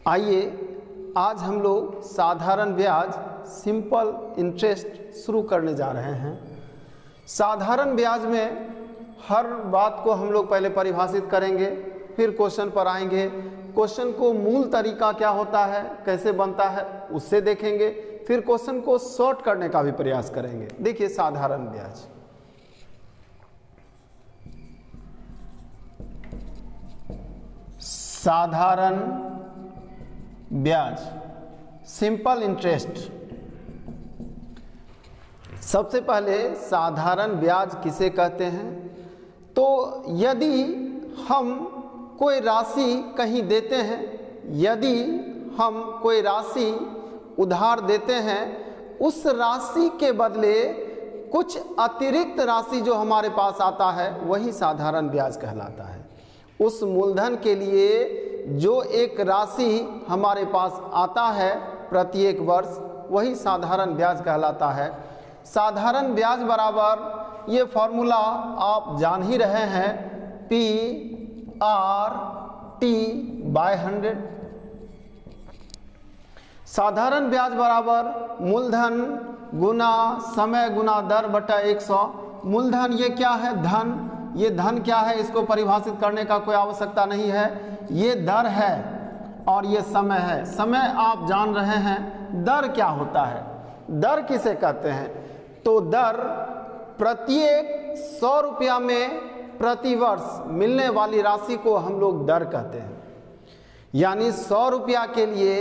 आइए आज हम लोग साधारण ब्याज सिंपल इंटरेस्ट शुरू करने जा रहे हैं। साधारण ब्याज में हर बात को हम लोग पहले परिभाषित करेंगे, फिर क्वेश्चन पर आएंगे। क्वेश्चन को मूल तरीका क्या होता है, कैसे बनता है, उससे देखेंगे। फिर क्वेश्चन को सॉर्ट करने का भी प्रयास करेंगे। देखिए साधारण ब्याज, साधारण ब्याज सिंपल इंटरेस्ट। सबसे पहले साधारण ब्याज किसे कहते हैं? तो यदि हम कोई राशि कहीं देते हैं, यदि हम कोई राशि उधार देते हैं, उस राशि के बदले कुछ अतिरिक्त राशि जो हमारे पास आता है वही साधारण ब्याज कहलाता है। उस मूलधन के लिए जो एक राशि हमारे पास आता है प्रत्येक वर्ष, वही साधारण ब्याज कहलाता है। साधारण ब्याज बराबर, ये फॉर्मूला आप जान ही रहे हैं, P/T/100। साधारण ब्याज बराबर मूलधन गुना समय गुना दर बटा 100। मूलधन ये क्या है? धन। ये धन क्या है, इसको परिभाषित करने का कोई आवश्यकता नहीं है। ये दर है और ये समय है। समय आप जान रहे हैं। दर क्या होता है? दर किसे कहते हैं? तो दर प्रत्येक 100 रुपया में प्रति वर्ष मिलने वाली राशि को हम लोग दर कहते हैं। यानी 100 रुपया के लिए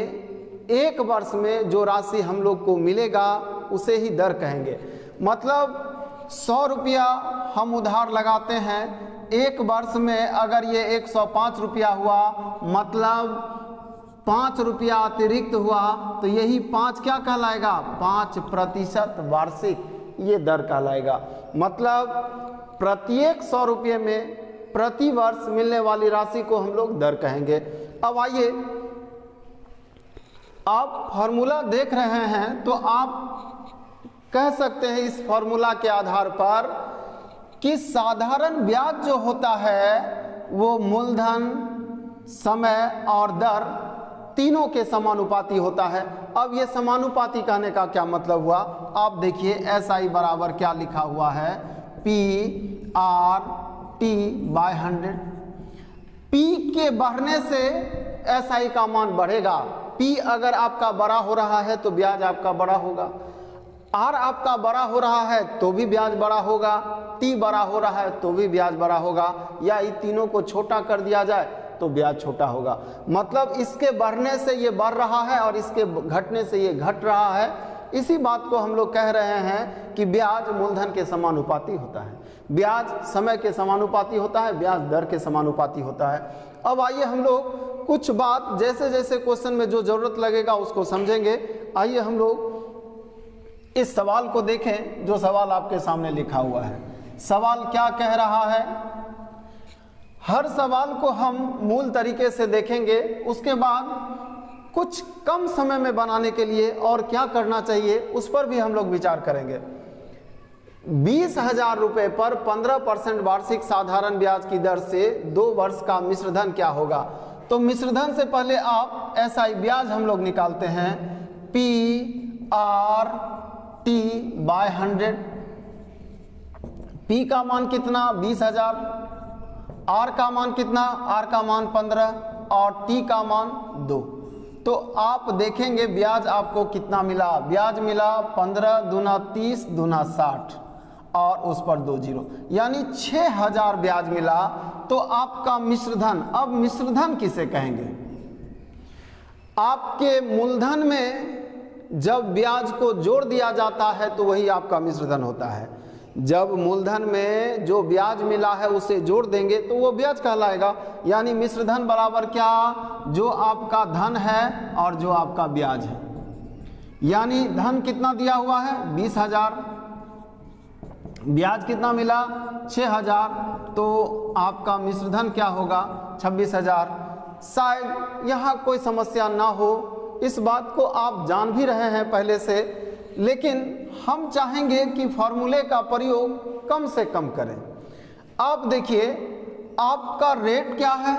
एक वर्ष में जो राशि हम लोग को मिलेगा उसे ही दर कहेंगे। मतलब 100 रुपया हम उधार लगाते हैं, एक वर्ष में अगर ये 105 रुपया हुआ, मतलब 5 रुपया अतिरिक्त हुआ, तो यही 5 क्या कहलाएगा? 5% वार्षिक, ये दर कहलाएगा। मतलब प्रत्येक 100 रुपये में प्रति वर्ष मिलने वाली राशि को हम लोग दर कहेंगे। अब आइए, आप फॉर्मूला देख रहे हैं तो आप कह सकते हैं इस फॉर्मूला के आधार पर कि साधारण ब्याज जो होता है वो मूलधन, समय और दर तीनों के समानुपाती होता है। अब ये समानुपाती कहने का क्या मतलब हुआ? आप देखिए SI बराबर क्या लिखा हुआ है? P/T/100। P के बढ़ने से SI का मान बढ़ेगा। P अगर आपका बड़ा हो रहा है तो ब्याज आपका बड़ा होगा। R आपका बड़ा हो रहा है तो भी ब्याज बड़ा होगा। T बड़ा हो रहा है तो भी ब्याज बड़ा होगा। या इन तीनों को छोटा कर दिया जाए तो ब्याज छोटा होगा। मतलब इसके बढ़ने से ये बढ़ रहा है और इसके घटने से ये घट रहा है। इसी बात को हम लोग कह रहे हैं कि ब्याज मूलधन के समानुपाती होता है, ब्याज समय के समानुपाती होता है, ब्याज दर के समानुपाती होता है। अब आइए हम लोग कुछ बात जैसे जैसे क्वेश्चन में जो जरूरत लगेगा उसको समझेंगे। आइए हम लोग इस सवाल को देखें, जो सवाल आपके सामने लिखा हुआ है। सवाल क्या कह रहा है? हर सवाल को हम मूल तरीके से देखेंगे, उसके बाद कुछ कम समय में बनाने के लिए और क्या करना चाहिए उस पर भी हम लोग विचार करेंगे। 20,000 रुपये पर 15% वार्षिक साधारण ब्याज की दर से 2 वर्ष का मिश्रधन क्या होगा? तो मिश्रधन से पहले आप SI ब्याज हम लोग निकालते हैं। P/T/100। P का मान कितना? 20,000। R का मान कितना? R का मान 15 और T का मान 2। तो आप देखेंगे ब्याज आपको कितना मिला। ब्याज मिला 15 दूना 30 दूना 60 और उस पर 2 जीरो, यानी 6,000 ब्याज मिला। तो आपका मिश्रधन, अब मिश्रधन किसे कहेंगे? आपके मूलधन में जब ब्याज को जोड़ दिया जाता है तो वही आपका मिश्रधन होता है। जब मूलधन में जो ब्याज मिला है उसे जोड़ देंगे तो वो ब्याज कहलाएगा। यानी मिश्रधन बराबर क्या? जो आपका धन है और जो आपका ब्याज है। यानी धन कितना दिया हुआ है? 20,000। ब्याज कितना मिला? 6,000। तो आपका मिश्रधन क्या होगा? 26,000। शायद यहाँ कोई समस्या ना हो, इस बात को आप जान भी रहे हैं पहले से, लेकिन हम चाहेंगे कि फॉर्मूले का प्रयोग कम से कम करें। आप देखिए आपका रेट क्या है?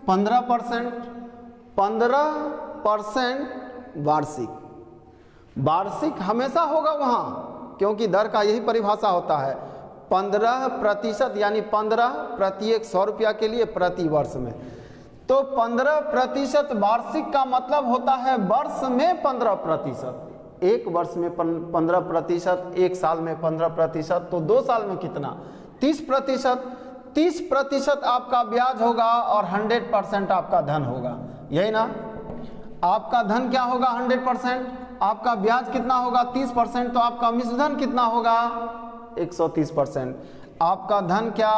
15%। 15% वार्षिक। वार्षिक हमेशा होगा वहाँ, क्योंकि दर का यही परिभाषा होता है। 15% यानी 15 प्रति 100 रुपया के लिए प्रति वर्ष में। तो 15% वार्षिक का मतलब होता है वर्ष में 15%। एक वर्ष में 15%, एक साल में 15%, तो 2 साल में कितना? 30%। 30% आपका ब्याज होगा और 100% आपका धन होगा, यही ना? आपका धन क्या होगा? 100%। आपका ब्याज कितना होगा? 30%। तो आपका मिश्र धन कितना होगा? 130%। आपका धन क्या?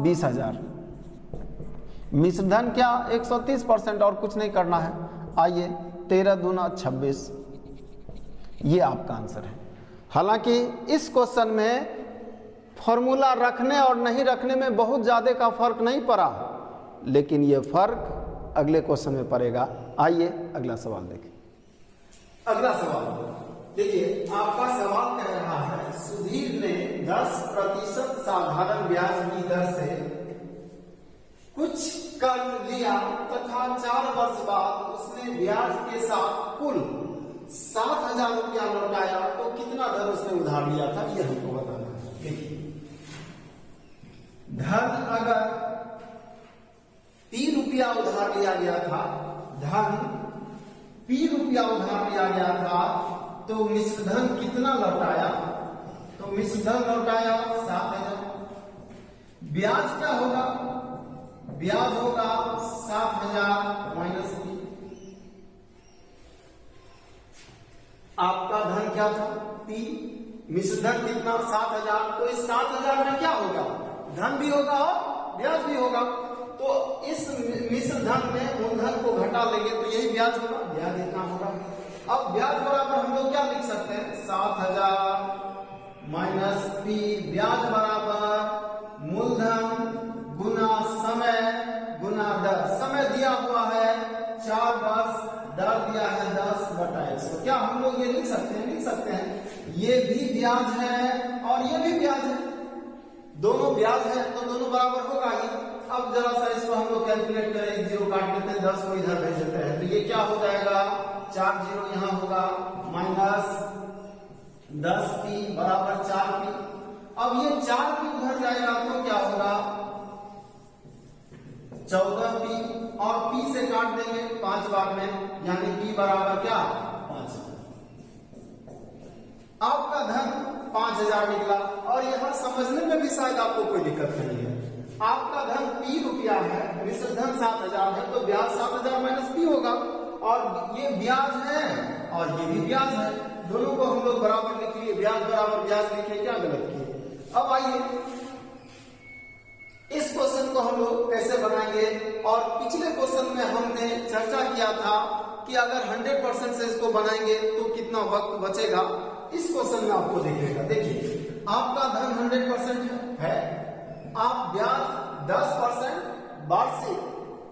20,000। मिश्र धन क्या? 130%, और कुछ नहीं करना है। आइए, 13 दूना 26, ये आपका आंसर है। हालांकि इस क्वेश्चन में फॉर्मूला रखने और नहीं रखने में बहुत ज़्यादा का फर्क नहीं पड़ा, लेकिन ये फर्क अगले क्वेश्चन में पड़ेगा। आइए अगला सवाल देखें। अगला सवाल देखिए, आपका सवाल कह रहा है सुधीर ने 10% साधारण ब्याज की दर से कुछ कर्ज लिया तथा 4 वर्ष बाद उसने ब्याज के साथ कुल 7,000 रुपया लौटाया, तो कितना धन उसने उधार लिया था, ये हमको बताना है। देखिए, धन अगर 3 रुपया उधार लिया गया था, धन 3 रुपया उधार लिया गया था, तो मिश्र धन कितना लौटाया? तो मिश्र धन लौटाया 7,000। ब्याज क्या होगा? ब्याज होगा 7,000 माइनस 3। आपका धन क्या था? 3। मिश्र धन कितना? 7,000। तो इस 7,000 में क्या होगा? धन भी होगा और ब्याज भी होगा। तो इस मिश्र धन में मूलधन को घटा लेंगे तो यही ब्याज होगा, ब्याज इतना होगा। अब ब्याज बराबर हम लोग क्या लिख सकते हैं? 7,000 माइनस पी, ब्याज बराबर मूलधन गुना समय गुना दर। समय दिया हुआ है 4 वर्ष, दर दिया है 10/100। क्या हम लोग ये लिख सकते हैं? लिख सकते हैं। ये भी ब्याज है और ये भी ब्याज है, दोनों ब्याज है तो दोनों बराबर होगा ही। अब जरा सा इसको हम लोग कैलकुलेट करें, 1 0 काट देते हैं, 10 को इधर भेज देते हैं, तो ये क्या हो जाएगा? 4 0 यहाँ होगा, माइनस 10p बराबर 4p। अब ये 4p उधर जाएगा तो क्या होगा? 14p, और p से काट देंगे 5 बार में, यानी p बराबर क्या? 5। आपका धन 5,000 निकला, और यहां समझने में भी शायद आपको कोई दिक्कत नहीं है। आपका धन p रुपया है, मिश्र धन 7,000 है, तो ब्याज 7,000 माइनस p होगा, और ये ब्याज है और ये भी ब्याज है, दोनों को हम लोग बराबर लिख लिए, ब्याज बराबर ब्याज लिखे, क्या गलत किए? अब आइए इस क्वेश्चन को हम लोग कैसे बनाएंगे। और पिछले क्वेश्चन में हमने चर्चा किया था कि अगर 100% से इसको बनाएंगे तो कितना वक्त बचेगा। इस क्वेश्चन में आपको देखिएगा, देखिए आपका धन 100% है, आप ब्याज 10% वार्षिक,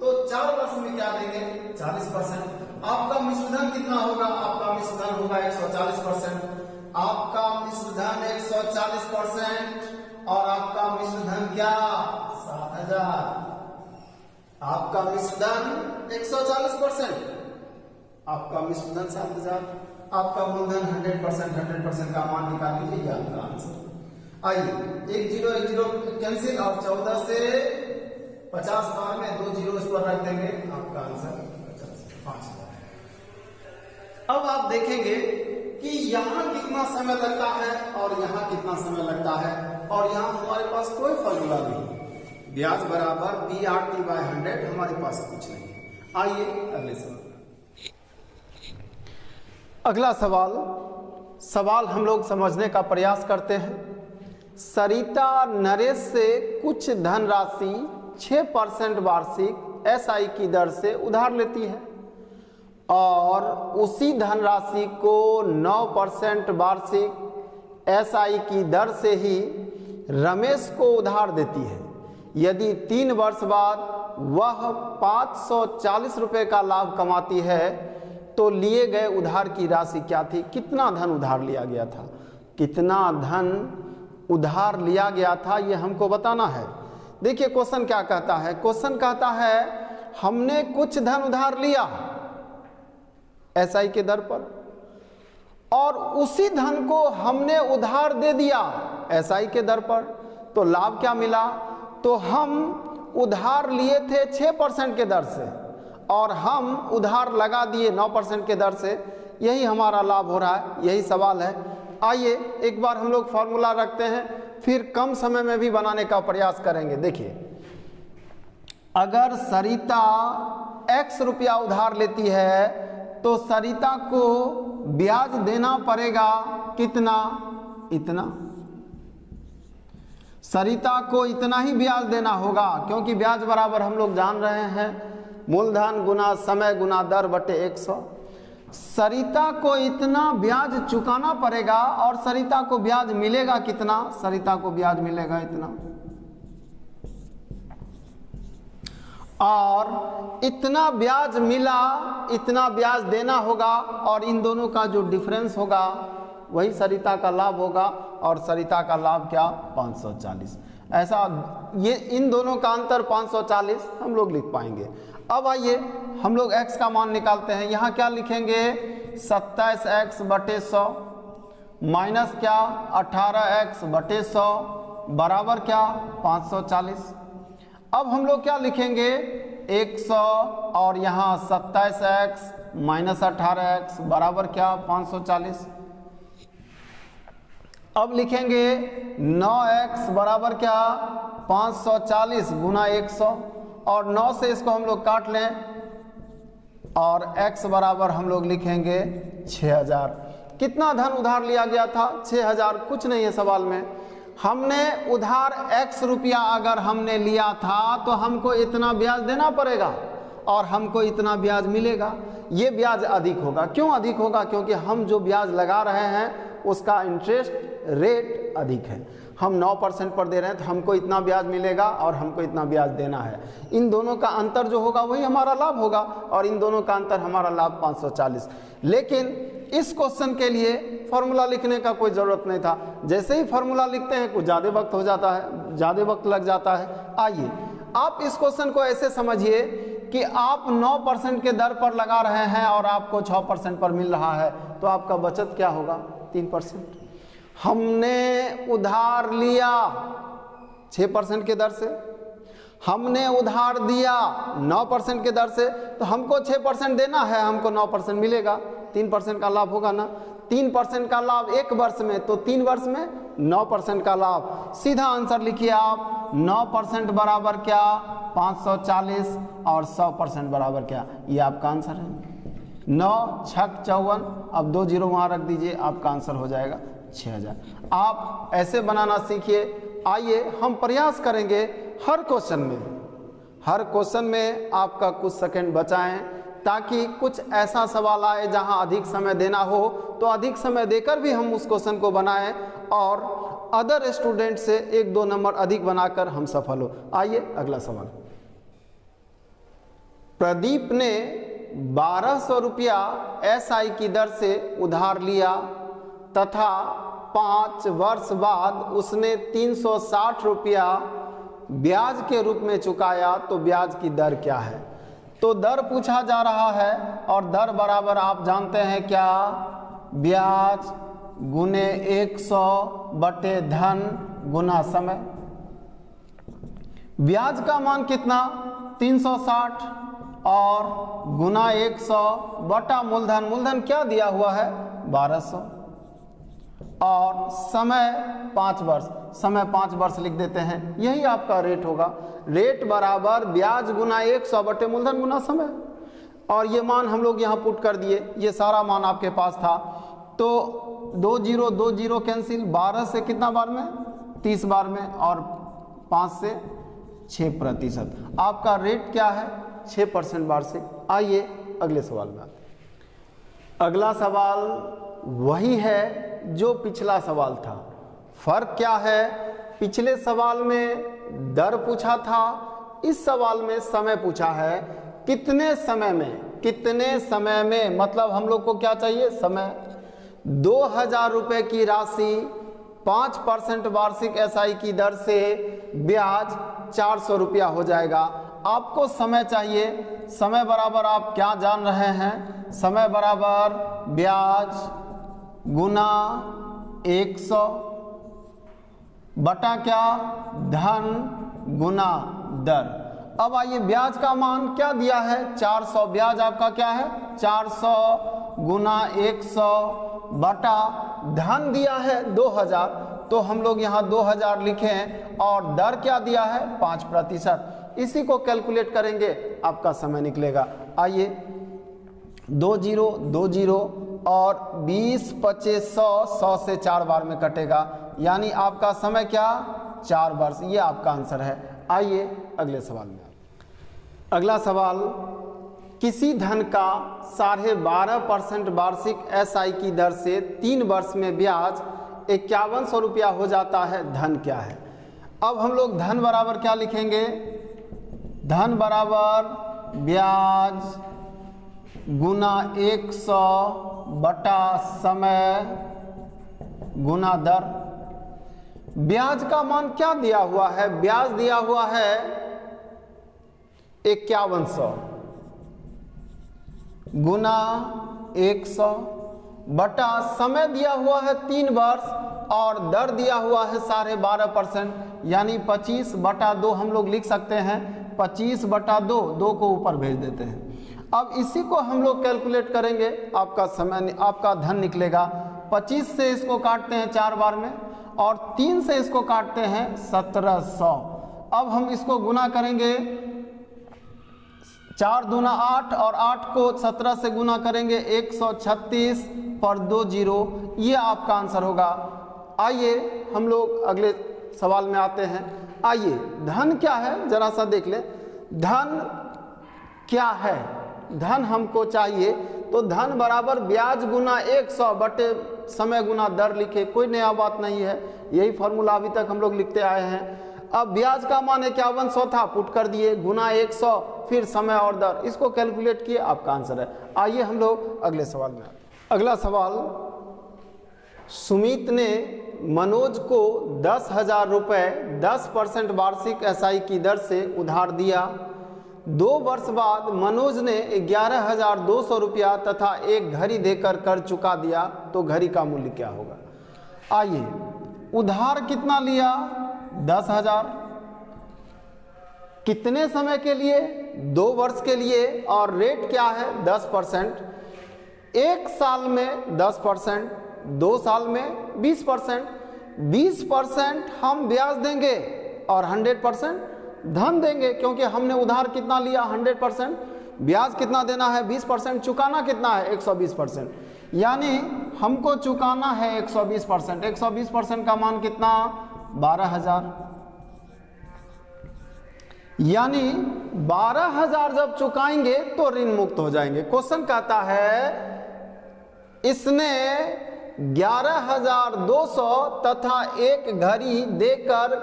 तो 4 वर्ष में क्या देंगे? 40%। आपका मिश्र धन कितना होगा? आपका मिश्र धन होगा 140%। आपका मिश्र धन 140%, और आपका मिश्र धन क्या? 7,000। आपका मिश्र धन 140%, आपका मिश्र धन 7,000, आपका मूलधन 100% का मान निकाल लीजिए, ये आपका आंसर। आइए 1 0 कैंसिल, और 14 से 50 बार में 2 0 इस पर रख देंगे, आपका आंसर 5,000। अब आप देखेंगे कि यहाँ कितना समय लगता है और यहाँ कितना समय लगता है, और यहाँ हमारे पास कोई फॉर्मूला नहीं, ब्याज बराबर BRT/100, हमारे पास कुछ नहीं है। आइए अगले सवाल। अगला सवाल हम लोग समझने का प्रयास करते हैं। सरिता नरेश से कुछ धनराशि 6% वार्षिक SI की दर से उधार लेती है, और उसी धनराशि को 9% वार्षिक SI की दर से ही रमेश को उधार देती है। यदि 3 वर्ष बाद वह 540 रुपये का लाभ कमाती है, तो लिए गए उधार की राशि क्या थी? कितना धन उधार लिया गया था? कितना धन उधार लिया गया था, ये हमको बताना है। देखिए क्वेश्चन क्या कहता है। क्वेश्चन कहता है हमने कुछ धन उधार लिया एसआई के दर पर और उसी धन को हमने उधार दे दिया एसआई के दर पर, तो लाभ क्या मिला? तो हम उधार लिए थे 6% के दर से और हम उधार लगा दिए 9% के दर से, यही हमारा लाभ हो रहा है, यही सवाल है। आइए एक बार हम लोग फॉर्मूला रखते हैं, फिर कम समय में भी बनाने का प्रयास करेंगे। देखिए, अगर सरिता x रुपया उधार लेती है तो सरिता को ब्याज देना पड़ेगा कितना? इतना। सरिता को इतना ही ब्याज देना होगा, क्योंकि ब्याज बराबर हम लोग जान रहे हैं मूलधन गुना समय गुना दर बटे 100। सरिता को इतना ब्याज चुकाना पड़ेगा और सरिता को ब्याज मिलेगा कितना? सरिता को ब्याज मिलेगा इतना, और इतना ब्याज मिला, इतना ब्याज देना होगा और इन दोनों का जो डिफरेंस होगा वही सरिता का लाभ होगा, और सरिता का लाभ क्या? 540। ऐसा ये इन दोनों का अंतर 540 हम लोग लिख पाएंगे। अब आइए हम लोग x का मान निकालते हैं। यहाँ क्या लिखेंगे? 27x बटे 100 माइनस क्या? 18x बटे 100 बराबर क्या? 540। अब हम लोग क्या लिखेंगे? 100 और यहाँ 27x माइनस 18x बराबर क्या? 540। अब लिखेंगे 9x बराबर क्या? 540 गुना 100, और 9 से इसको हम लोग काट लें और x बराबर हम लोग लिखेंगे 6000। कितना धन उधार लिया गया था? 6000। कुछ नहीं है सवाल में। हमने उधार x रुपया अगर हमने लिया था तो हमको इतना ब्याज देना पड़ेगा और हमको इतना ब्याज मिलेगा। ये ब्याज अधिक होगा। क्यों अधिक होगा? क्योंकि हम जो ब्याज लगा रहे हैं उसका इंटरेस्ट रेट अधिक है। हम 9% पर दे रहे हैं तो हमको इतना ब्याज मिलेगा और हमको इतना ब्याज देना है। इन दोनों का अंतर जो होगा वही हमारा लाभ होगा, और इन दोनों का अंतर हमारा लाभ 540। लेकिन इस क्वेश्चन के लिए फॉर्मूला लिखने का कोई ज़रूरत नहीं था। जैसे ही फॉर्मूला लिखते हैं कुछ ज़्यादा वक्त हो जाता है, ज़्यादा वक्त लग जाता है। आइए आप इस क्वेश्चन को ऐसे समझिए कि आप 9% के दर पर लगा रहे हैं और आपको 6% पर मिल रहा है, तो आपका बचत क्या होगा? 3%। हमने उधार लिया 6% के दर से, हमने उधार दिया 9% के दर से, तो हमको 6% देना है, हमको 9% मिलेगा, 3% का लाभ होगा ना। 3% का लाभ 1 वर्ष में, तो 3 वर्ष में 9% का लाभ। सीधा आंसर लिखिए आप, 9% बराबर क्या? 540 और 100% बराबर क्या? ये आपका आंसर है। 9 छक 54, अब 2 जीरो वहाँ रख दीजिए, आपका आंसर हो जाएगा 6000। आप ऐसे बनाना सीखिए। आइए हम प्रयास करेंगे हर क्वेश्चन में आपका कुछ सेकंड बचाएं, ताकि कुछ ऐसा सवाल आए जहां अधिक समय देना हो तो अधिक समय देकर भी हम उस क्वेश्चन को बनाएं और अदर स्टूडेंट से 1-2 नंबर अधिक बनाकर हम सफल हो। आइए अगला सवाल। प्रदीप ने 1200 रुपया एसआई की दर से उधार लिया तथा 5 वर्ष बाद उसने 360 रुपया ब्याज के रूप में चुकाया, तो ब्याज की दर क्या है? तो दर पूछा जा रहा है और दर बराबर आप जानते हैं क्या? ब्याज गुने 100 बटे धन गुना समय। ब्याज का मान कितना? 360 और गुना 100 बटा मूलधन। मूलधन क्या दिया हुआ है? 1200, और समय 5 वर्ष। समय 5 वर्ष लिख देते हैं, यही आपका रेट होगा। रेट बराबर ब्याज गुना 100 बटे मूलधन गुना समय, और ये मान हम लोग यहाँ पुट कर दिए। ये सारा मान आपके पास था, तो 2 जीरो कैंसिल। 12 से कितना बार में? 30 बार में, और 5 से 6%। आपका रेट क्या है? 6% वार्षिक। आइए अगले सवाल में आते हैं। अगला सवाल वही है जो पिछला सवाल था। फर्क क्या है? पिछले सवाल में दर पूछा था, इस सवाल में समय पूछा है। कितने समय में? कितने समय में मतलब हम लोग को क्या चाहिए? समय। 2000 रुपये की राशि 5% वार्षिक एसआई की दर से ब्याज 400 रुपया हो जाएगा। आपको समय चाहिए, समय बराबर आप क्या जान रहे हैं, समय बराबर ब्याज गुना 100 बटा क्या, धन गुना दर। अब आइए ब्याज का मान क्या दिया है, 400। ब्याज आपका क्या है, 400 गुना 100 बटा धन दिया है 2000, तो हम लोग यहाँ 2000 लिखे हैं, और दर क्या दिया है 5%। इसी को कैलकुलेट करेंगे, आपका समय निकलेगा। आइए 2 0 2 0 और 20 25 100, 100 से 4 बार में कटेगा, यानी आपका समय क्या, 4 वर्ष। ये आपका आंसर है। आइए अगले सवाल में। अगला सवाल, किसी धन का 12.5% वार्षिक SI की दर से 3 वर्ष में ब्याज 5100 रुपया हो जाता है, धन क्या है। अब हम लोग धन बराबर क्या लिखेंगे, धन बराबर ब्याज गुना 100 बटा समय गुना दर। ब्याज का मान क्या दिया हुआ है, ब्याज दिया हुआ है 5100 गुना 100 बटा समय दिया हुआ है 3 वर्ष, और दर दिया हुआ है 12.5%, यानी 25 बटा 2 हम लोग लिख सकते हैं। 25 बटा 2, 2 को ऊपर भेज देते हैं। अब इसी को हम लोग कैलकुलेट करेंगे, आपका समय, आपका धन निकलेगा। 25 से इसको काटते हैं 4 बार में, और 3 से इसको काटते हैं 1700। अब हम इसको गुना करेंगे, 4 दूना 8, और 8 को 17 से गुना करेंगे 136 पर 2 0, ये आपका आंसर होगा। आइए हम लोग अगले सवाल में आते हैं। आइए धन क्या है जरा सा देख ले, धन क्या है, धन हमको चाहिए, तो धन बराबर ब्याज गुना 100 बटे समय गुना दर लिखे, कोई नया बात नहीं है, यही फॉर्मूला अभी तक हम लोग लिखते आए हैं। अब ब्याज का मान 5100 था, पुट कर दिए, गुना 100, फिर समय और दर, इसको कैलकुलेट किए, आपका आंसर है। आइए हम लोग अगले सवाल में। अगला सवाल, सुमित ने मनोज को 10,000 रुपये 10% वार्षिक SI की दर से उधार दिया। 2 वर्ष बाद मनोज ने 11,200 रुपया तथा एक घड़ी देकर कर चुका दिया, तो घड़ी का मूल्य क्या होगा। आइए, उधार कितना लिया, 10,000, कितने समय के लिए, 2 वर्ष के लिए, और रेट क्या है 10%। 1 साल में 10%, 2 साल में 20%। 20% हम ब्याज देंगे और 100% धन देंगे, क्योंकि हमने उधार कितना लिया 100%, ब्याज कितना देना है 20%, चुकाना कितना है 120%, यानी हमको चुकाना है 120%। 120% का मान कितना, 12,000, यानी 12,000 जब चुकाएंगे तो ऋण मुक्त हो जाएंगे। क्वेश्चन कहता है इसने 11,200 तथा एक घड़ी देकर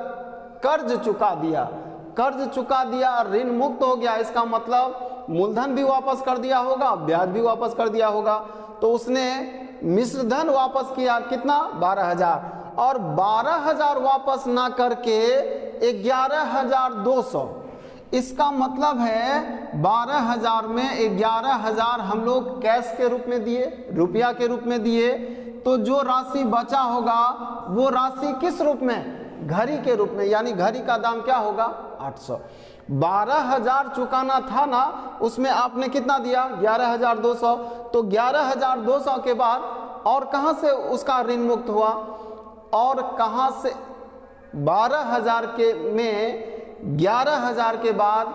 कर्ज चुका दिया, कर्ज चुका दिया, ऋण मुक्त हो गया। इसका मतलब मूलधन भी वापस कर दिया होगा, ब्याज भी वापस कर दिया होगा, तो उसने मिश्र धन वापस किया, कितना, 12,000, और 12,000 वापस ना करके 11,200। इसका मतलब है 12,000 में 11,000 हम लोग कैश के रूप में दिए, रुपया के रूप में दिए, तो जो राशि बचा होगा वो राशि किस रूप में, घड़ी के रूप में, यानी घड़ी का दाम क्या होगा 800। 12,000 चुकाना था ना, उसमें आपने कितना दिया 11,200, तो 11,200 के बाद और कहां से उसका ऋण मुक्त हुआ, और कहां से 12,000 के में 11,000 के बाद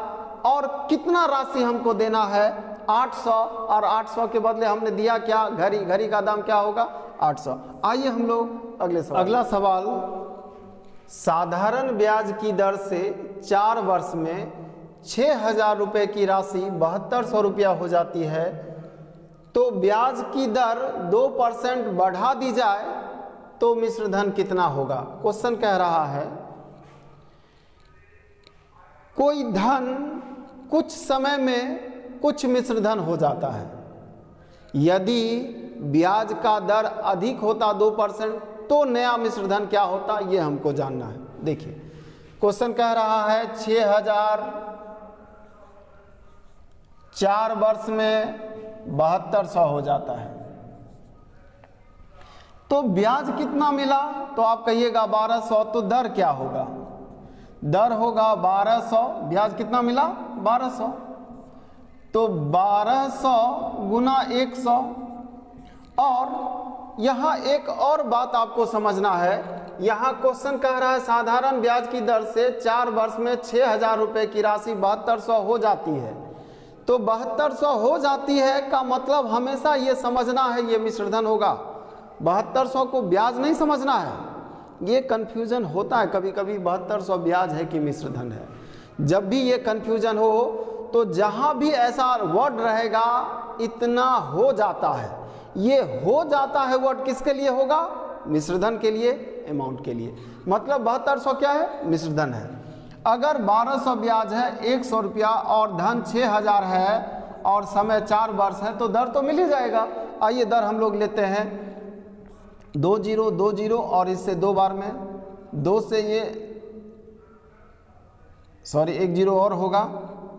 और कितना राशि हमको देना है 800, और 800 के बदले हमने दिया क्या, घड़ी, घड़ी का दाम क्या होगा 800। आइए हम लोग अगले सवाल। अगला सवाल, साधारण ब्याज की दर से 4 वर्ष में 6,000 रुपये की राशि 7200 रुपया हो जाती है, तो ब्याज की दर 2% बढ़ा दी जाए तो मिश्र धन कितना होगा। क्वेश्चन कह रहा है कोई धन कुछ समय में कुछ मिश्र धन हो जाता है, यदि ब्याज का दर अधिक होता 2% तो नया मिश्र धन क्या होता, ये हमको जानना है। देखिए क्वेश्चन कह रहा है 6,000 4 वर्ष में 7200 हो जाता है। तो ब्याज कितना मिला? तो आप कहिएगा 1200। तो दर क्या होगा? दर होगा 1200। ब्याज कितना मिला? 1200। तो 1200 गुना 100। और यहाँ एक और बात आपको समझना है, यहाँ क्वेश्चन कह रहा है साधारण ब्याज की दर से 4 वर्ष में 6000 रुपये की राशि 7200 हो जाती है। तो 7200 हो जाती है का मतलब हमेशा ये समझना है ये मिश्रधन होगा। 7200 को ब्याज नहीं समझना है। ये कन्फ्यूजन होता है कभी कभी, 7200 ब्याज है कि मिश्रधन है। जब भी ये कन्फ्यूजन हो तो जहाँ भी ऐसा वर्ड रहेगा इतना हो जाता है, ये हो जाता है वर्ड किसके लिए होगा? मिश्रधन के लिए, अमाउंट के लिए। मतलब 7200 क्या है? मिश्रधन है। अगर 1200 ब्याज है 100 रुपया और धन 6000 है और समय 4 वर्ष है तो दर तो मिल ही जाएगा। आइए दर हम लोग लेते हैं 2020 और इससे 2 बार में 2 से ये 1 0 और होगा,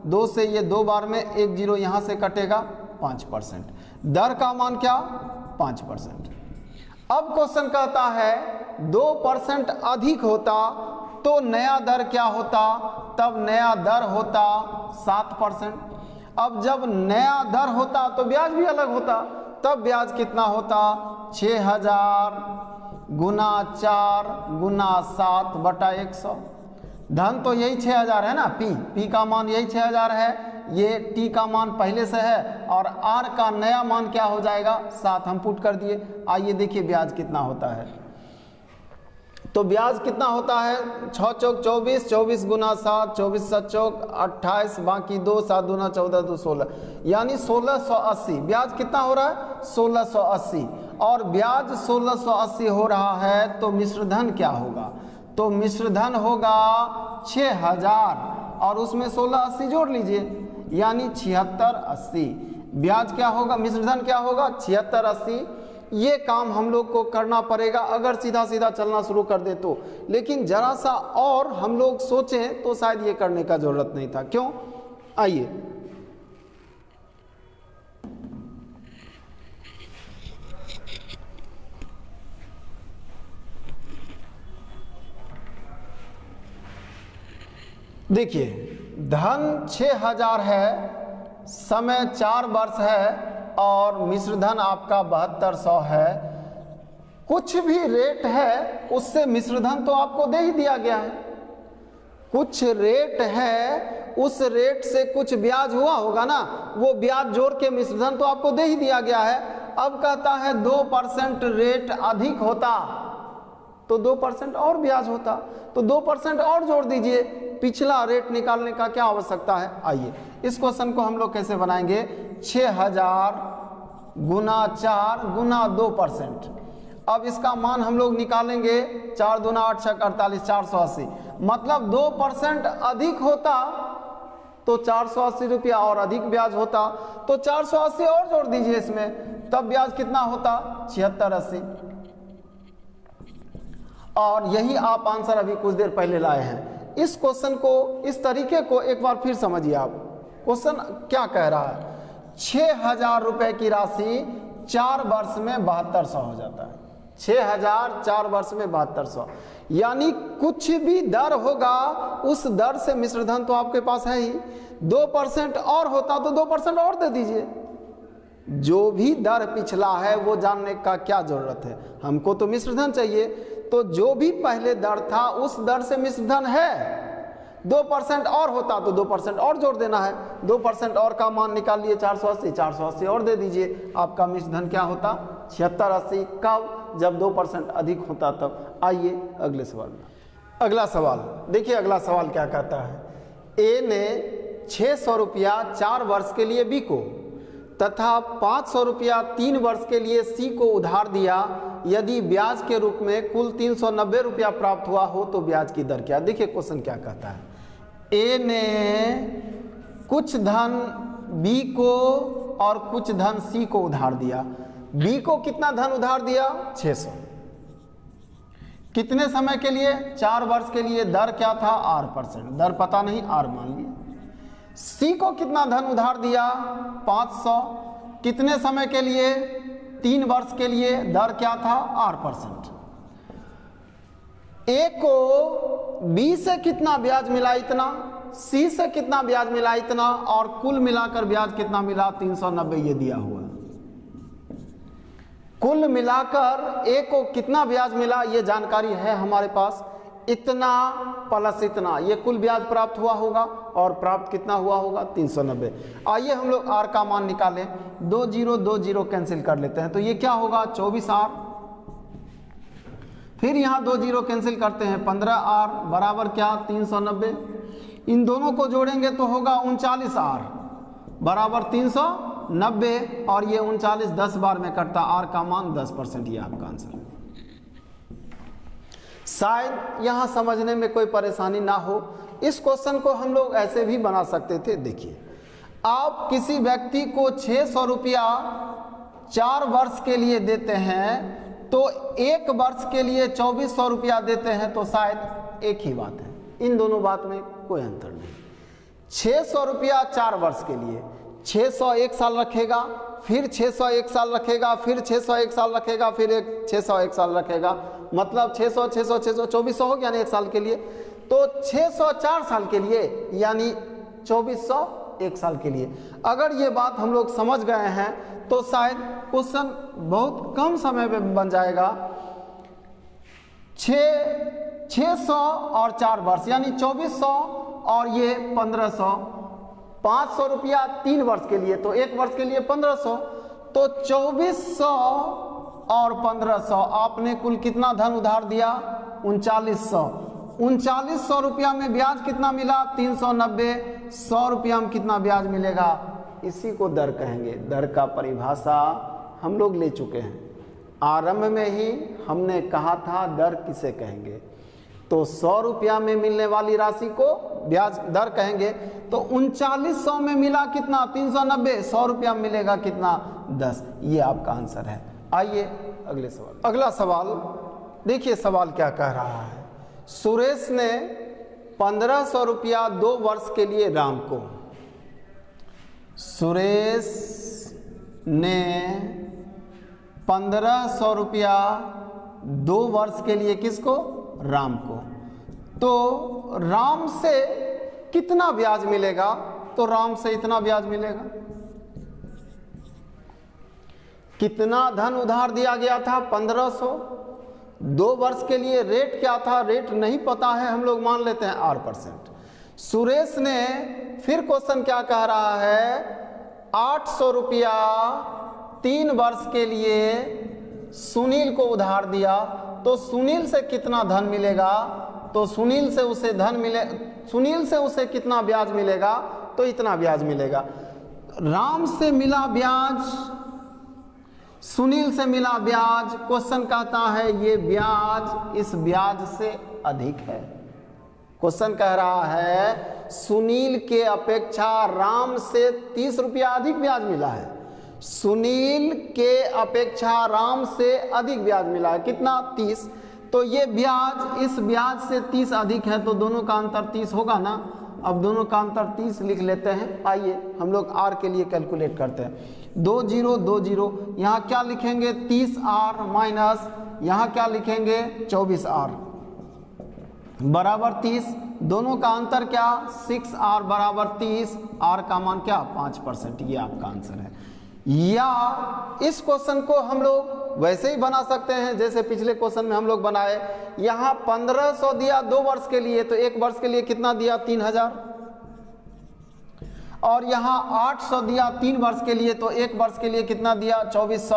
2 से ये 2 बार में 1 0 यहाँ से कटेगा 5%। दर का मान क्या? 5%। अब क्वेश्चन कहता है 2% अधिक होता तो नया दर क्या होता? तब नया दर होता 7%। अब जब नया दर होता तो ब्याज भी अलग होता, तब ब्याज कितना होता? 6000 गुना 4 गुना 7 बटा 100। धन तो यही 6000 है ना, पी का मान यही 6000 है, ये टी का मान पहले से है और आर का नया मान क्या हो जाएगा? 7 हम पुट कर दिए। आइए देखिए ब्याज कितना होता है। तो ब्याज कितना होता है? 6 चौक 24, 24 गुना 7, 24 7 चौक 28, बाकी 2, 7 दूना 14, 2 16, यानी 1680। ब्याज कितना हो रहा है? 1680। और ब्याज 1680 हो रहा है तो मिश्रधन क्या होगा? तो मिश्रधन होगा 6000 और उसमें 1680 जोड़ लीजिए, यानी 7680। ब्याज क्या होगा? मिश्रधन क्या होगा? 7680। ये काम हम लोग को करना पड़ेगा अगर सीधा सीधा चलना शुरू कर दे तो, लेकिन जरा सा और हम लोग सोचें तो शायद ये करने का जरूरत नहीं था। क्यों? आइए देखिए, धन 6000 है, समय 4 वर्ष है और मिश्रधन आपका 7200 है। कुछ भी रेट है उससे मिश्रधन तो आपको दे ही दिया गया है। कुछ रेट है, उस रेट से कुछ ब्याज हुआ होगा ना, वो ब्याज जोड़ के मिश्रधन तो आपको दे ही दिया गया है। अब कहता है 2% रेट अधिक होता तो 2% और ब्याज होता, तो 2% और जोड़ दीजिए। पिछला रेट निकालने का क्या आवश्यकता है? आइए इस क्वेश्चन को हम लोग कैसे बनाएंगे? 6000 गुना 4 गुना 2%। अब इसका मान हम लोग निकालेंगे, 4 दूना 8 6 48, 480। मतलब 2% अधिक होता तो 480 रुपया और अधिक ब्याज होता, तो 480 और जोड़ दीजिए इसमें, तब ब्याज कितना होता? 7680। और यही आप आंसर अभी कुछ देर पहले लाए हैं। इस क्वेश्चन को, इस तरीके को एक बार फिर समझिए आप। क्वेश्चन क्या कह रहा है? 6000 रुपए की राशि 4 वर्ष में 7200 हो जाता है। 6000 4 वर्ष में 7200, यानी कुछ भी दर होगा उस दर से मिश्रधन तो आपके पास है ही। 2% और होता तो 2% और दे दीजिए। जो भी दर पिछला है वो जानने का क्या जरूरत है, हमको तो मिश्रधन चाहिए। तो जो भी पहले दर था उस दर से मिश्रधन है। 2% और होता तो 2% और जोड़ देना है। 2% और का मान निकाल लिए 480, 480 और दे दीजिए, आपका मिश्रधन क्या होता? 7680। कब? जब 2% अधिक होता तब। आइए अगले सवाल में। अगला सवाल देखिए, अगला सवाल क्या कहता है? ए ने 600 रुपया 4 वर्ष के लिए बी को तथा 500 रुपया 3 वर्ष के लिए सी को उधार दिया। यदि ब्याज के रूप में कुल 390 रुपया प्राप्त हुआ हो तो ब्याज की दर क्या? देखिए क्वेश्चन क्या कहता है। ए ने कुछ धन बी को और कुछ धन सी को उधार दिया। बी को कितना धन उधार दिया? 600। कितने समय के लिए? 4 वर्ष के लिए। दर क्या था? R%। दर पता नहीं, R मान लिए। सी को कितना धन उधार दिया 500, कितने समय के लिए 3 वर्ष के लिए, दर क्या था 8%। ए को बी से कितना ब्याज मिला इतना, सी से कितना ब्याज मिला इतना, और कुल मिलाकर ब्याज कितना मिला 390, ये दिया हुआ है। कुल मिलाकर ए को कितना ब्याज मिला ये जानकारी है हमारे पास, इतना प्लस इतना, ये कुल ब्याज प्राप्त हुआ होगा, और प्राप्त कितना हुआ होगा 390। आइए हम लोग आर का मान निकालें, 2 0 2 0 कैंसिल कर लेते हैं, तो ये क्या होगा 24R, फिर यहाँ 2 0 कैंसिल करते हैं 15R बराबर क्या 390, इन दोनों को जोड़ेंगे तो होगा 39R बराबर 390, और ये 39 10 बार में कटता, आर का मान 10%, ये आपका आंसर है। शायद यहाँ समझने में कोई परेशानी ना हो, इस क्वेश्चन को हम लोग ऐसे भी बना सकते थे। देखिए, आप किसी व्यक्ति को 600 रुपया 4 वर्ष के लिए देते हैं, तो 1 वर्ष के लिए 2400 रुपया देते हैं, तो शायद एक ही बात है, इन दोनों बात में कोई अंतर नहीं। 600 रुपया 4 वर्ष के लिए, 600 1 साल रखेगा, फिर 600 1 साल रखेगा, फिर 600 1 साल रखेगा, फिर 600 1 साल रखेगा, मतलब 600 600 600 2400 हो गया ना 1 साल के लिए, तो 600 4 साल के लिए यानी 2400 1 साल के लिए। अगर ये बात हम लोग समझ गए हैं तो शायद क्वेश्चन बहुत कम समय में बन जाएगा। 600 और 4 वर्ष यानी 2400 और ये 1500, 500 रुपया 3 वर्ष के लिए, तो 1 वर्ष के लिए 1500, तो 2400 और 1500 आपने कुल कितना धन उधार दिया 3900। 3900 रुपया में ब्याज कितना मिला 390, 100 रुपया में कितना ब्याज मिलेगा, इसी को दर कहेंगे। दर का परिभाषा हम लोग ले चुके हैं, आरंभ में ही हमने कहा था दर किसे कहेंगे, तो 100 रुपया में मिलने वाली राशि को ब्याज दर कहेंगे। तो 3900 में मिला कितना 390, 100 रुपया में मिलेगा कितना 10, ये आपका आंसर है। आइए अगले सवाल। अगला सवाल देखिए, सवाल क्या कह रहा है। सुरेश ने 1500 रुपया 2 वर्ष के लिए राम को, सुरेश ने 1500 रुपया 2 वर्ष के लिए किसको, राम को, तो राम से कितना ब्याज मिलेगा, तो राम से इतना ब्याज मिलेगा। कितना धन उधार दिया गया था 1500, 2 वर्ष के लिए रेट क्या था, रेट नहीं पता है, हम लोग मान लेते हैं 8%। सुरेश ने फिर क्वेश्चन क्या कह रहा है 800 रुपया 3 वर्ष के लिए सुनील को उधार दिया, तो सुनील से कितना धन मिलेगा, तो सुनील से उसे धन मिले, सुनील से उसे कितना ब्याज मिलेगा, तो इतना ब्याज मिलेगा। राम से मिला ब्याज, सुनील से मिला ब्याज, क्वेश्चन कहता है ये ब्याज इस ब्याज से अधिक है। क्वेश्चन कह रहा है सुनील के अपेक्षा राम से 30 रुपया अधिक ब्याज मिला है, सुनील के अपेक्षा राम से अधिक ब्याज मिला है, कितना 30, तो ये ब्याज इस ब्याज से 30 अधिक है, तो दोनों का अंतर 30 होगा ना। अब दोनों का अंतर 30 लिख लेते हैं। आइए हम लोग आर के लिए कैलकुलेट करते हैं। 2 0 2 0, यहाँ क्या लिखेंगे 30R माइनस यहाँ क्या लिखेंगे 24R बराबर 30, दोनों का अंतर क्या 6R बराबर 30, R का मान क्या 5%, ये आपका आंसर है। या इस क्वेश्चन को हम लोग वैसे ही बना सकते हैं जैसे पिछले क्वेश्चन में हम लोग बनाए, यहाँ 1500 दिया 2 वर्ष के लिए, तो 1 वर्ष के लिए कितना दिया 3000, और यहाँ 800 दिया 3 वर्ष के लिए, तो 1 वर्ष के लिए कितना दिया 2400,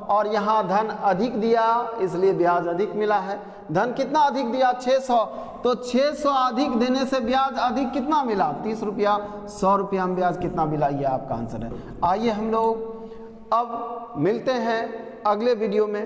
और यहाँ धन अधिक दिया इसलिए ब्याज अधिक मिला है। धन कितना अधिक दिया 600, तो 600 अधिक देने से ब्याज अधिक कितना मिला 30 रुपया, 100 रुपया में ब्याज कितना मिला, ये आपका आंसर है। आइए हम लोग अब मिलते हैं अगले वीडियो में।